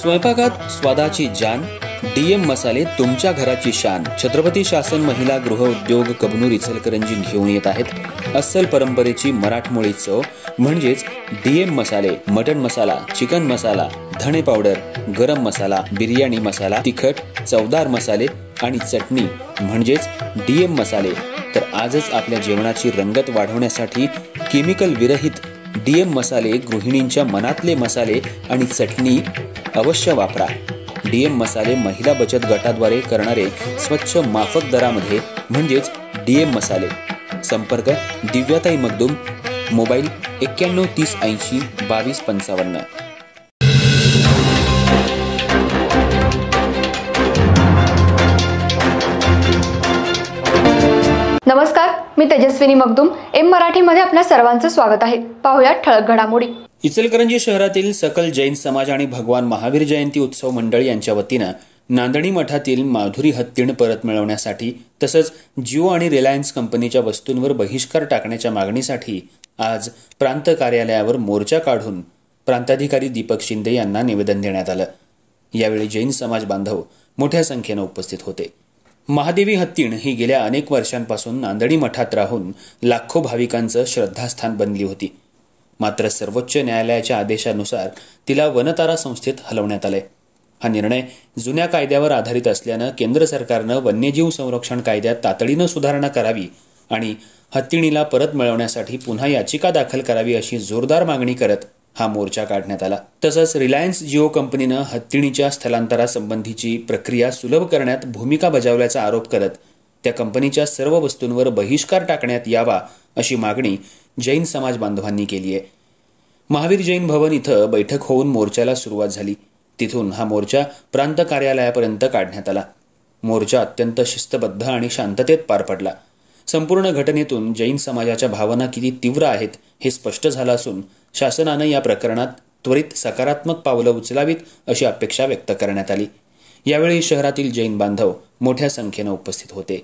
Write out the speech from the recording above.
स्वयंपाकात स्वादाची जान, डीएम मसाले तुमच्या घराची शान. छत्रपती शासन महिला गृह उद्योग कबनूर इचलकरंजी घेऊन येत आहेत अस्सल परंपरेची मराठमोळी चव म्हणजेच डीएम मसाले. मटन मसाला, चिकन मसाला, धणे पावडर, गरम मसाला, बिर्याणी मसाला, तिखट चवदार मसाले आणि चटणी म्हणजेच डीएम मसाले. तर आजच आपल्या जेवणाची रंगत वाढवण्यासाठी केमिकल विरहित डीएम मसाले, गृहिणींच्या मनातले मसाले आणि चटणी अवश्य वापरा. डीएम मसाले महिला बचत गटाद्वारे करणारे स्वच्छ माफक दरामध्ये म्हणजेच डीएम मसाले. संपर्क दिव्याताई मगदूम, मोबाईल 91 30 80 22 55. नमस्कार, मी तेजस्विनी मगदूम. एम मराठीमध्ये आपल्या सर्वांचं स्वागत आहे. पाहूया ठळक घडामोडी. इचलकरंजी शहरातील सकल जैन समाज आणि भगवान महावीर जयंती उत्सव मंडळ यांच्या वतीनं नांदणी मठातील माधुरी हत्तीण परत मिळवण्यासाठी तसंच जिओ आणि रिलायन्स कंपनीच्या वस्तूंवर बहिष्कार टाकण्याच्या मागणीसाठी आज प्रांत कार्यालयावर मोर्चा काढून प्रांताधिकारी दीपक शिंदे यांना निवेदन देण्यात आलं. यावेळी जैन समाज बांधव मोठ्या संख्येनं उपस्थित होते. महादेवी हत्तीण ही गेल्या अनेक वर्षांपासून नांदणी मठात राहून लाखो भाविकांचं श्रद्धास्थान बनली होती. मात्र सर्वोच्च न्यायालयाच्या आदेशानुसार तिला वनतारा संस्थेत हलवण्यात आले. हा निर्णय जुन्या कायद्यावर आधारित असल्यानं केंद्र सरकारनं वन्यजीव संरक्षण कायद्यात तातडीनं सुधारणा करावी आणि हत्तीणीला परत मिळवण्यासाठी पुन्हा याचिका दाखल करावी अशी जोरदार मागणी करत हा मोर्चा काढण्यात आला. तसंच रिलायन्स जिओ कंपनीनं हत्तीणीच्या स्थलांतरासंबंधीची प्रक्रिया सुलभ करण्यात भूमिका बजावल्याचा आरोप करत त्या कंपनीच्या सर्व वस्तूंवर बहिष्कार टाकण्यात यावा अशी मागणी जैन समाज बांधवांनी केली आहे. महावीर जैन भवन इथं बैठक होऊन मोर्चाला सुरुवात झाली. तिथून हा मोर्चा प्रांत कार्यालयापर्यंत काढण्यात आला. मोर्चा अत्यंत शिस्तबद्ध आणि शांततेत पार पडला. संपूर्ण घटनेतून जैन समाजाच्या भावना किती तीव्र आहेत हे स्पष्ट झालं असून शासनानं या प्रकरणात त्वरित सकारात्मक पावलं उचलावीत अशी अपेक्षा व्यक्त करण्यात आली. यावेळी शहरातील जैन बांधव मोठ्या संख्येनं उपस्थित होते.